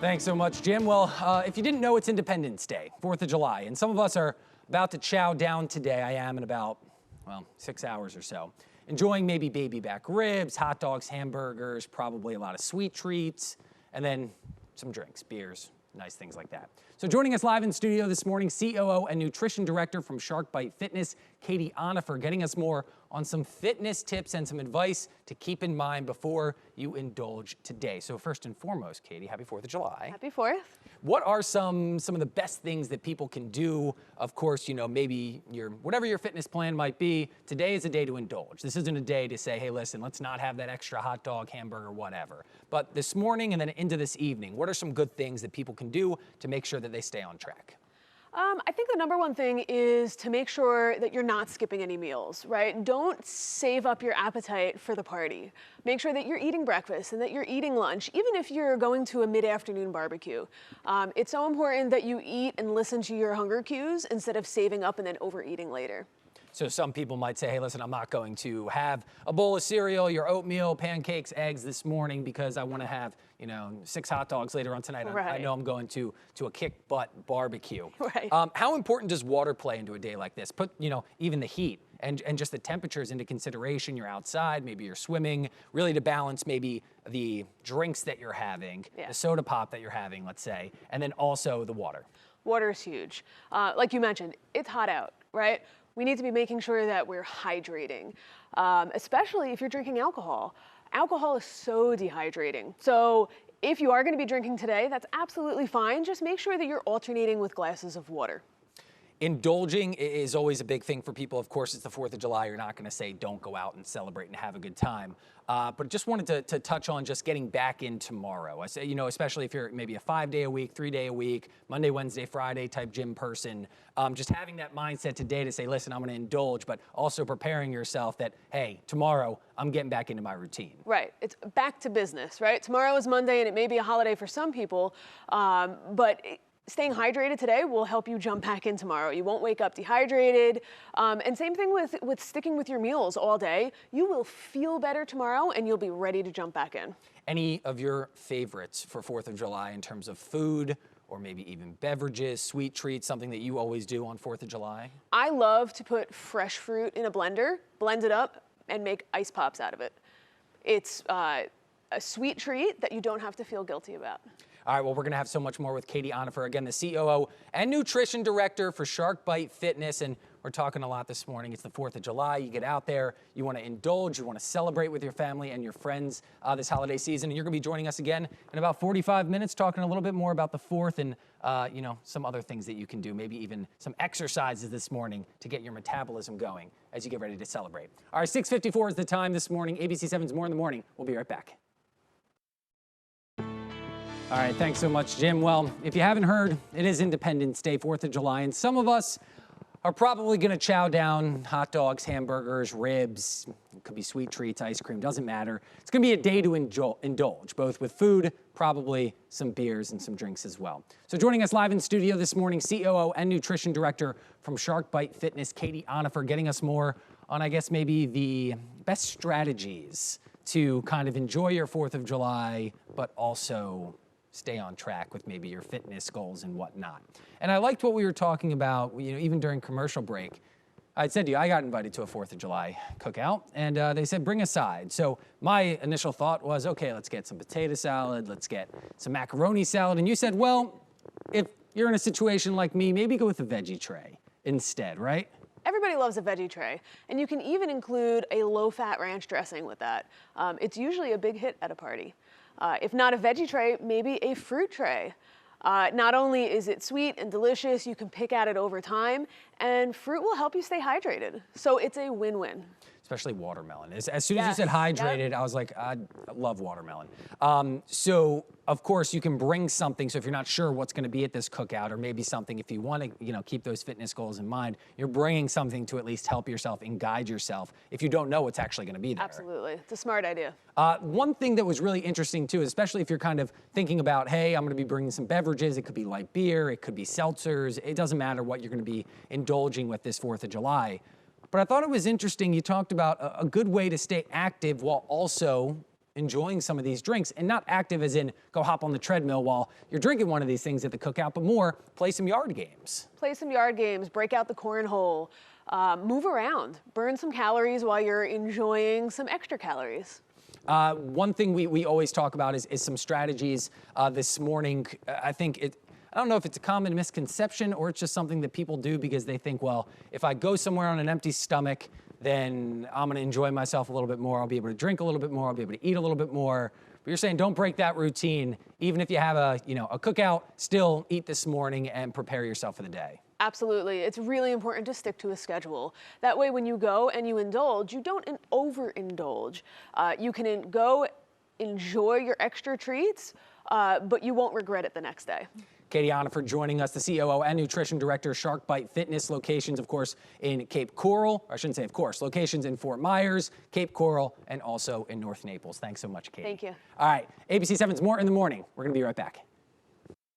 Thanks so much, Jim. Well, if you didn't know, it's Independence Day, 4th of July, and some of us are about to chow down today. I am in about, 6 hours or so. Enjoying maybe baby back ribs, hot dogs, hamburgers, probably a lot of sweet treats, and then some drinks, beers, nice things like that. So joining us live in studio this morning, COO and Nutrition Director from Shark Bite Fitness, Katie Onifer, getting us more on some fitness tips and some advice to keep in mind before you indulge today. So first and foremost, Katie, happy 4th of July. Happy 4th. What are some of the best things that people can do? Of course, maybe whatever your fitness plan might be, today is a day to indulge. This isn't a day to say, hey, listen, let's not have that extra hot dog, hamburger, whatever. But this morning and then into this evening, what are some good things that people can do to make sure that they stay on track? I think the number one thing is to make sure that you're not skipping any meals, right? Don't save up your appetite for the party. Make sure that you're eating breakfast and that you're eating lunch, even if you're going to a mid-afternoon barbecue. It's so important that you eat and listen to your hunger cues instead of saving up and then overeating later. So some people might say, hey, listen, I'm not going to have a bowl of cereal, your oatmeal, pancakes, eggs this morning because I want to have, 6 hot dogs later on tonight. Right. I know I'm going to a kick-butt barbecue. Right. How important does water play into a day like this? Put, even the heat and just the temperatures into consideration. You're outside, maybe you're swimming, really to balance maybe the drinks that you're having, the soda pop that you're having, let's say, and then also the water. Water is huge. Like you mentioned, it's hot out, right? We need to be making sure that we're hydrating, especially if you're drinking alcohol. Alcohol is so dehydrating. So if you are going to be drinking today, that's absolutely fine. Just make sure that you're alternating with glasses of water. Indulging is always a big thing for people. Of course, it's the 4th of July. You're not going to say don't go out and celebrate and have a good time. But just wanted to touch on just getting back in tomorrow. I say, especially if you're maybe a 5-day a week, 3-day a week, Monday, Wednesday, Friday type gym person, just having that mindset today to say, listen, I'm going to indulge, but also preparing yourself that, hey, tomorrow I'm getting back into my routine. Right. It's back to business, right? Tomorrow is Monday and it may be a holiday for some people, but staying hydrated today will help you jump back in tomorrow. You won't wake up dehydrated. And same thing with sticking with your meals all day. You will feel better tomorrow and you'll be ready to jump back in. Any of your favorites for 4th of July in terms of food or maybe even beverages, sweet treats, something that you always do on 4th of July? I love to put fresh fruit in a blender, blend it up, and make ice pops out of it. It's a sweet treat that you don't have to feel guilty about. All right, well, we're going to have so much more with Katie Onifer, again, the COO and Nutrition Director for Shark Bite Fitness, and we're talking a lot this morning. It's the 4th of July. You get out there, you want to indulge, you want to celebrate with your family and your friends this holiday season, and you're going to be joining us again in about 45 minutes talking a little bit more about the 4th and, some other things that you can do, maybe even some exercises this morning to get your metabolism going as you get ready to celebrate. All right, 6:54 is the time this morning. ABC7's More in the Morning. We'll be right back. All right, thanks so much, Jim. Well, if you haven't heard, it is Independence Day, 4th of July, and some of us are probably going to chow down hot dogs, hamburgers, ribs. It could be sweet treats, ice cream, doesn't matter. It's going to be a day to indulge, both with food, probably some beers and some drinks as well. So joining us live in studio this morning, COO and Nutrition Director from Shark Bite Fitness, Katie Onifer, getting us more on, I guess, maybe the best strategies to kind of enjoy your 4th of July, but also stay on track with maybe your fitness goals and whatnot. And I liked what we were talking about, even during commercial break. I said to you, I got invited to a 4th of July cookout, and they said, bring a side. So my initial thought was, okay, let's get some potato salad, let's get some macaroni salad. And you said, well, if you're in a situation like me, maybe go with a veggie tray instead, right? Everybody loves a veggie tray, and you can even include a low-fat ranch dressing with that. It's usually a big hit at a party. If not a veggie tray, maybe a fruit tray. Not only is it sweet and delicious, you can pick at it over time, and fruit will help you stay hydrated. So it's a win-win. Especially watermelon. As soon as you said hydrated, I was like, I love watermelon. So, of course, you can bring something. So if you're not sure what's going to be at this cookout, or maybe something, if you want to, keep those fitness goals in mind, you're bringing something to at least help yourself and guide yourself if you don't know what's actually going to be there. Absolutely. It's a smart idea. One thing that was really interesting, too, especially if you're kind of thinking about, hey, I'm going to be bringing some beverages. It could be light beer. It could be seltzers. It doesn't matter what you're going to be indulging with this 4th of July. But I thought it was interesting. You talked about a good way to stay active while also enjoying some of these drinks, and not active as in go hop on the treadmill while you're drinking one of these things at the cookout, but more play some yard games. Play some yard games, break out the cornhole, move around, burn some calories while you're enjoying some extra calories. One thing we always talk about is some strategies. This morning, I don't know if it's a common misconception or it's just something that people do because they think, well, if I go somewhere on an empty stomach, then I'm gonna enjoy myself a little bit more. I'll be able to drink a little bit more. I'll be able to eat a little bit more. But you're saying don't break that routine. Even if you have a cookout, still eat this morning and prepare yourself for the day. Absolutely. It's really important to stick to a schedule. That way, when you go and you indulge, you don't overindulge. You can go enjoy your extra treats, but you won't regret it the next day. Katie Onifer joining us, the COO and Nutrition Director, Shark Bite Fitness, locations, of course, in Cape Coral. Or I shouldn't say, of course, locations in Fort Myers, Cape Coral, and also in North Naples. Thanks so much, Katie. Thank you. All right, ABC7's More in the Morning. We're going to be right back.